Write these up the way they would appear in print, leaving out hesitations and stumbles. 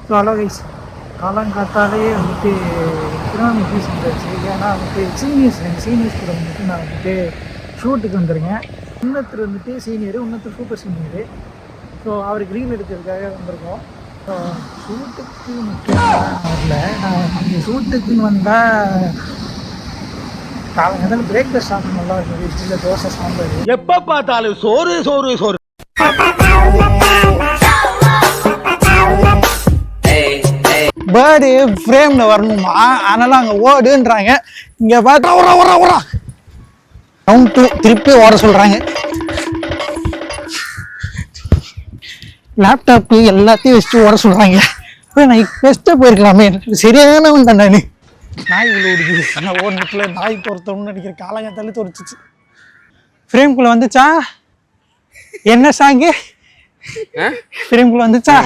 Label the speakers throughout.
Speaker 1: So hello guys, காலங்காத்தாலேயே வந்துட்டு economic fees வந்துருச்சு. ஏன்னா வந்துட்டு சீனியர்ஸ் கூட வந்துட்டு நான் வந்துட்டு ஷூட்டுக்கு வந்துருக்கேன். இன்னொருத்தர் வந்துட்டு சீனியரு, இன்னொருத்தர் சூப்பர் சீனியரு. ஸோ அவருக்கு ரீல் எடுக்கிறதுக்காக வந்திருக்கோம். ஸோ ஷூட்டுக்கு மட்டும் வரல, நான் அந்த ஷூட்டுக்குன்னு வந்தால் காலங்காத்தால பிரேக்ஃபாஸ்ட் சாப்பிட நல்லா இருக்கும். வீட்டில் தோசை சாம்பார்,
Speaker 2: எப்போ பார்த்தாலும் சோறு சோறு சோறு.
Speaker 1: பேர்டு ஃப்ரேம்ல வரணுமா, அதனால அங்கே ஓடுன்றாங்க. இங்கே பார்த்தா ஓரா கவுண்ட் திருப்பி ஓட சொல்றாங்க. லேப்டாப்பு எல்லாத்தையும் வச்சுட்டு ஓட சொல்றாங்க. நான் பெஸ்ட்டாக போயிருக்கலாமே, சரியானவன் தான் நான். நாய் உள்ள ஓடுது, ஆனால் ஓடுறதுக்குள்ள நாய் துரத்தணும்னு நினைக்கிற காலங்காத்தாலே துரச்சிச்சு. ஃப்ரேம்குள்ளே வந்துச்சா? என்ன சாங்கு ஃப்ரேம்குள்ளே வந்துச்சா?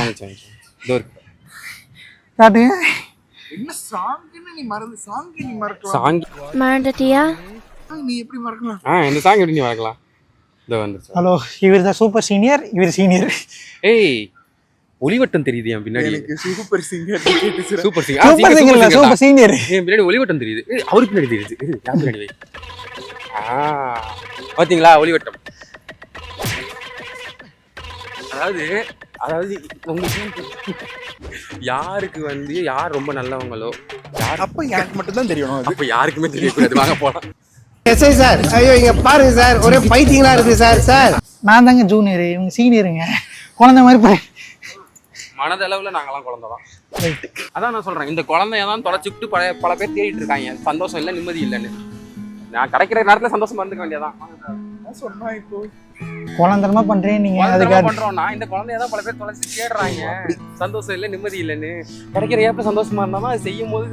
Speaker 1: காட்டுங்க.
Speaker 3: என்ன சாங்னு நீ மறக்கலாம்.
Speaker 4: மறந்துட்டியா?
Speaker 3: நீ எப்படி மறக்கலாம்?
Speaker 5: இந்த சாங் எப்படி நீ மறக்கலாம்? இதோ வந்துருச்சு.
Speaker 1: ஹலோ, இவர் தான் சூப்பர் சீனியர், இவர் சீனியர்.
Speaker 5: ஏய், ஒளிவட்டம் தெரியுது என் பின்னாடி.
Speaker 3: எனக்கு super singer
Speaker 5: super singer.
Speaker 1: Super singer இல்ல, சூப்பர் சீனியர்.
Speaker 5: என் பின்னாடி ஒளிவட்டம் தெரியுது. அவரு பின்னாடி தெரியுது. யார் பின்னாடி வை? பாத்தீங்களா ஒளிவட்டம்? அதாவது உங்களுக்கு யாருக்கு வந்து யார் ரொம்ப நல்லவங்களோ,
Speaker 3: அப்ப எனக்கு மட்டும் தான் தெரியணும்.
Speaker 5: அப்ப யாருக்குமே தெரியக்கூடாது. வாங்க போலாம்.
Speaker 2: எஸ்ஐ சார், ஐயோ இங்க பாருங்க சார், ஒரே பைத்தியங்களா இருக்கு சார்.
Speaker 1: நான் தாங்க ஜூனியர், இவங்க சீனியருங்க. குழந்தை மாதிரி பாரு.
Speaker 5: மனதளவுல நாங்கெல்லாம் குழந்தைதான். அதான் நான் சொல்றேன், இந்த குழந்தைய தான் தொலைச்சுட்டு பல பேர் தேடிட்டு இருக்காங்க. சந்தோஷம் இல்லை, நிம்மதி இல்லைன்னு. நான் கிடைக்கிற நேரத்துல சந்தோஷமா இருந்துக்க வேண்டியதான்.
Speaker 3: சொன்னா இப்போ
Speaker 1: குழந்தரமா பண்றேன் நீங்க.
Speaker 5: அதுக்காக பண்றோம்னா இந்த குழந்தைய தான் பல பேர் தொலைச்சு தேடுறாங்க. சந்தோஷம் இல்லை, நிம்மதி இல்லைன்னு. கிடைக்கிற ஏப்ப சந்தோஷமா இருந்தாலும் அது செய்யும் போது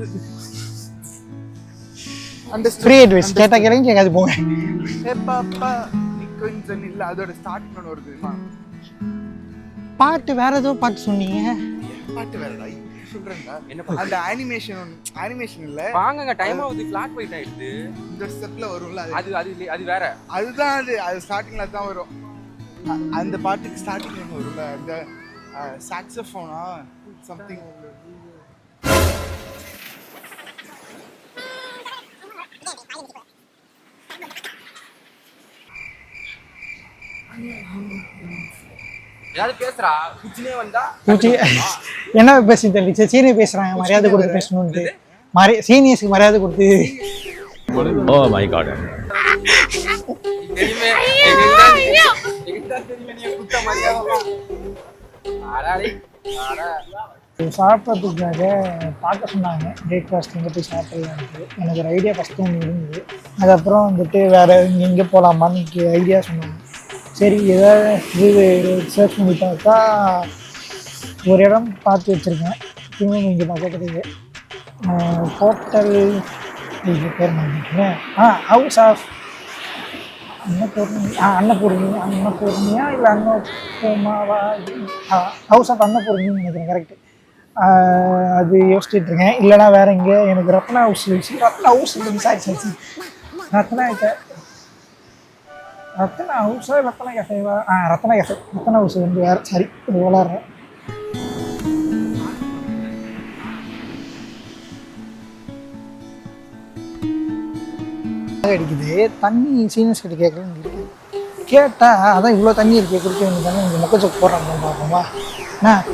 Speaker 1: ஃப்ரீ அட்வைஸ் கேட்டா கேட்காது போங்க.
Speaker 3: பாப்பா நீ கொஞ்சம் இல்ல, அதோட ஸ்டார்ட் பண்ண வருது.
Speaker 1: பாட்டு வேற ஏதோ பாட்டு சொன்னீங்க.
Speaker 3: பாட்டு வேறடா சொல்றேன்டா. என்ன அந்த அனிமேஷன் இல்ல.
Speaker 5: வாங்கங்க, டைம் ஆகுது. ஃபிளாட் வெயிட் ஆயிடுது. இந்த
Speaker 3: ஸ்டெப்ல வரும்ல,
Speaker 5: அது வேற.
Speaker 3: அதுதான் அது ஸ்டார்டிங்ல தான் வரும். அந்த பாட்டுக்கு ஸ்டார்டிங்ல வரும்ல, அந்த சாக்ஸோஃபோனா சம்திங்.
Speaker 5: யாரு பேசுறா? குச்சினே வந்தா
Speaker 1: குச்சி என்ன பேசி தெரியல. சீனியர் பேசுறாங்க, மரியாதை கொடுத்து பேசணும்னு. சீனியர்ஸ்க்கு மரியாதை கொடுத்து.
Speaker 2: Oh my god.
Speaker 5: தெரியுமே குத்த மரியாதை.
Speaker 1: சாப்பிட்றதுக்காக பார்க்க சொன்னாங்க. பிரேக்ஃபாஸ்ட் எங்கே போய் சாப்பிட்லான்ட்டு எனக்கு ஒரு ஐடியா ஃபஸ்ட்டு ஒன்று இருந்தது. அதுக்கப்புறம் வந்துட்டு வேறு இங்கே போகலாமான்னு ஐடியா சொன்னாங்க. சரி, ஏதாவது இது சர்ச் பண்ணி பார்த்தா ஒரு இடம் பார்த்து வச்சுருக்கேன். திரும்ப இங்கே பக்கத்துலேயே ஹோட்டல், இது பேர் பண்ணிட்டேன். ஹவுஸ் ஆஃப் அன்னபூர்ணியா இல்லை அன்னபூர்மாவா? ஹவுஸ் ஆஃப் அன்னபூர்ணின்னு நினைக்கிறேன், கரெக்டு. அது யோசிச்சுட்டு இருக்கேன். இல்லைனா வேறு எங்கே எனக்கு ரத்னா ஹவுஸ் இல்லைங்க. சாரி ரத்னா ஹவுஸா ரத்னா கேஃபேவா? ரத்னா கேஃபே. ரத்னா ஹவுஸ் வந்து வேறு. சரி, இது விளாட்றேன். அடிக்குது தண்ணி. சீனியர்ஸ் கிட்ட கேட்குறேன்னு கேட்டா, அதான் இவ்வளோ தண்ணி இருக்கு, குடிக்க வேண்டிய தண்ணி இங்கே மொக்கச்சோக்கு போடுறாங்க பார்ப்போமா?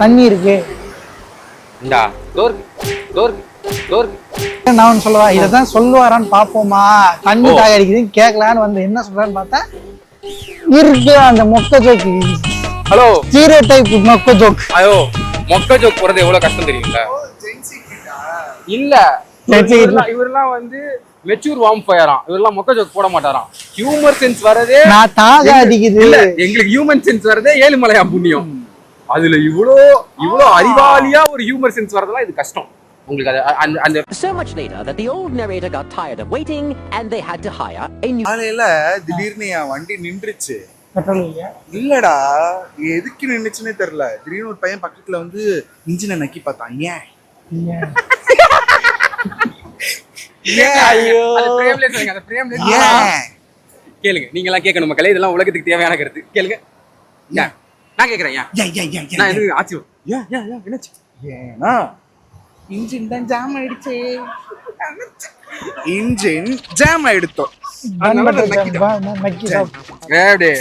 Speaker 1: தண்ணி இருக்கு. நான் ஒன்று சொல்லவா? இதை தான் சொல்லுவாரான்னு பார்ப்போமா? தண்ணி தாய் அடிக்குதுன்னு கேட்கலான்னு வந்து என்ன சொல்றான்னு பார்த்தா இருக்கு அந்த மொக்க ஜோக்கு.
Speaker 5: ஹலோ,
Speaker 1: ஜீரோ டைப் மொக்க ஜோக்.
Speaker 5: ஐயோ, மொக்க ஜோக் போறது எவ்வளவு கஷ்டம் தெரியுங்களா? இல்ல, இவரெல்லாம் வந்து மெச்சூர் வாம்பயராம். இவரெல்லாம் மொக்க ஜோக் போட மாட்டாராம். ஹியூமர் சென்ஸ் வரதே
Speaker 1: நான் தாக அடிக்குது.
Speaker 5: இல்ல, எங்களுக்கு ஹியூமன் சென்ஸ் வரதே ஏழுமலையா புண்ணியம். அதுல இவ்வளோ அறிவாளியா ஒரு ஹியூமர் சென்ஸ் வரதெல்லாம் இது கஷ்டம்.
Speaker 6: So much later that the old narrator got tired of waiting and they had to hire a new.
Speaker 3: காலையில திடீர்னு என் வண்டி நின்றுச்சு.
Speaker 1: பெட்ரோல் இல்லையா?
Speaker 3: இல்லடா, எதுக்கு நின்றுச்சுன்னே தெரியல. திடீர்னு ஒரு பையன் பக்கத்துல வந்து இன்ஜினை நக்கி பார்த்தான். ஏன்
Speaker 5: கேளுங்க, நீங்க எல்லாம் கேட்கணும் மக்களே. இதெல்லாம் உலகத்துக்கு தேவையான கருத்து. கேளுங்க. நான் கேக்குறேன். ஏன் நான் எதுக்கு ஆச்சு? ஏன் என்னாச்சு?
Speaker 3: ஏன்னா இன்ஜின் தான் ஜாம் ஆயிடுச்சு. இன்ஜின் ஜாம் ஆயிடுத்தோம்.
Speaker 1: நக்கி சாப்பிட்டு
Speaker 5: ஏடே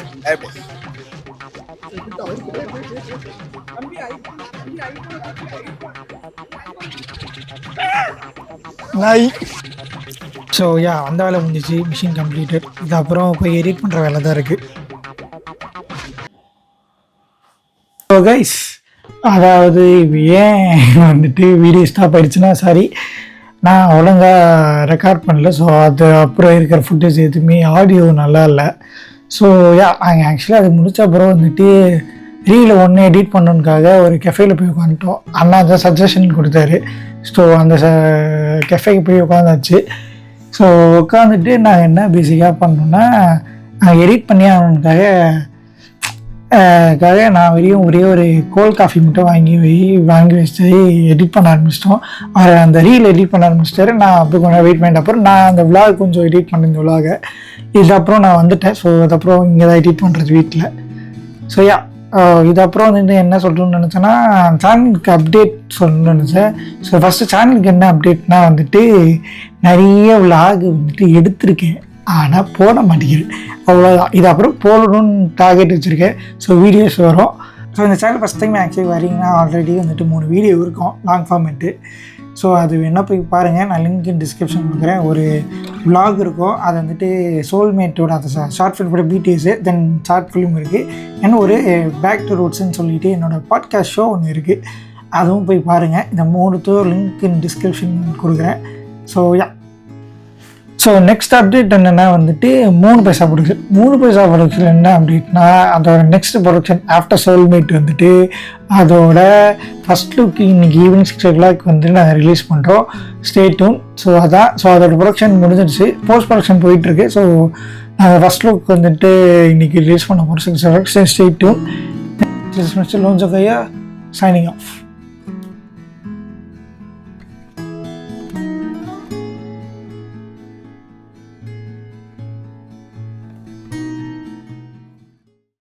Speaker 1: நாய். ஸோ அந்த வேலை முடிஞ்சிச்சு, மிஷின் கம்ப்ளீட்டட். இது அப்புறம் போய் எடிட் பண்ணுற வேலை தான் இருக்குது. ஸோ கைஸ், அதாவது ஏன் வந்துட்டு வீடியோ ஸ்டாப் ஆகிடுச்சுன்னா சாரி, நான் ஒழுங்காக ரெக்கார்ட் பண்ணல. ஸோ அது அப்புறம் இருக்கிற ஃபுட்டேஜ் எதுவுமே ஆடியோ நல்லா இல்லை. ஸோ நாங்கள் ஆக்சுவலாக அது முடிச்ச அப்புறம் வந்துட்டு ரீல் ஒன்று எடிட் பண்ணணுக்காக ஒரு கெஃபேயில் போய் உட்காந்துட்டோம். அண்ணா தான் சஜஷன் கொடுத்தாரு. ஸோ அந்த கெஃபேக்கு போய் உட்காந்தாச்சு. ஸோ உட்காந்துட்டு நாங்கள் என்ன பேசிக்காக பண்ணோன்னா, நாங்கள் எடிட் பண்ணி ஆகணுக்காக நான் வெறும் ஒரே ஒரு கோல்ட் காஃபி மட்டும் வாங்கி வச்சு எடிட் பண்ண ஆரம்பிச்சிட்டோம். அவர் அந்த ரீல் எடிட் பண்ண ஆரம்பிச்சிட்டாரு. நான் அப்படி கொஞ்சம் வெயிட் பண்ணிட்ட அப்புறம் நான் அந்த விளாக் கொஞ்சம் எடிட் பண்ண இந்த விளாகை இதுக்கப்புறம் நான் வந்துட்டேன். ஸோ அதுக்கப்புறம் இங்கே தான் எடிட் பண்ணுறது வீட்டில். ஸோ இது அப்புறம் வந்துட்டு என்ன சொல்லணும்னு நினச்சேன்னா, சேனலுக்கு அப்டேட் சொல்லணும்னு நினச்சேன். ஸோ ஃபஸ்ட்டு சேனலுக்கு என்ன அப்டேட்னா வந்துட்டு நிறைய விளாக் வந்துட்டு எடுத்திருக்கேன், ஆனால் போட மாட்டேங்கிறேன். அவ்வளோதான். இது அப்புறம் போடணும்னு டார்கெட் வச்சுருக்கேன். ஸோ வீடியோஸ் வரும். ஸோ இந்த சேனல் ஃபஸ்ட் டைம் ஆக்சுவலி வரீங்கன்னா ஆல்ரெடி வந்துட்டு 3 வீடியோ இருக்கும் லாங் ஃபார்மேட்டு. ஸோ அது என்ன போய் பாருங்கள், நான் லிங்க் டிஸ்கிரிப்ஷன் கொடுக்குறேன். ஒரு விலாக் இருக்கும், அது வந்துட்டு சோல்மேட்டோட அந்த ஷார்ட் ஃபிலிமோட பிடிஎஸ், தென் ஷார்ட் ஃபிலிம் இருக்குது. ஏன்னா ஒரு பேக் டு ரூட்ஸ்ன்னு சொல்லிட்டு என்னோடய பாட்காஸ்ட் ஷோ ஒன்று இருக்குது, அதுவும் போய் பாருங்கள். இந்த 3 லிங்க் டிஸ்கிரிப்ஷன் கொடுக்குறேன். ஸோ நெக்ஸ்ட் அப்டேட் என்னென்னா வந்துட்டு 3 பைசா ப்ரொடக்ஷன். 3 பைசா ப்ரொடக்ஷன் என்ன அப்டேட்னா, அதோட நெக்ஸ்ட் ப்ரொடக்ஷன் ஆஃப்டர் சோல்மேட் வந்துட்டு அதோட ஃபஸ்ட் லுக் இன்றைக்கி ஈவினிங் 6 o'clock வந்துட்டு நாங்கள் ரிலீஸ் பண்ணுறோம். Stay tune. ஸோ அதோட ப்ரொடக்ஷன் முடிஞ்சிடுச்சு, போஸ்ட் ப்ரொடக்ஷன் போயிட்டுருக்கு. ஸோ நாங்கள் ஃபஸ்ட் லுக் வந்துட்டு இன்றைக்கி ரிலீஸ் பண்ண போகிறோம் 6 o'clock. Stay tune. மிஸ்டர் லோன்சோ கையா சைனிங் ஆஃப்.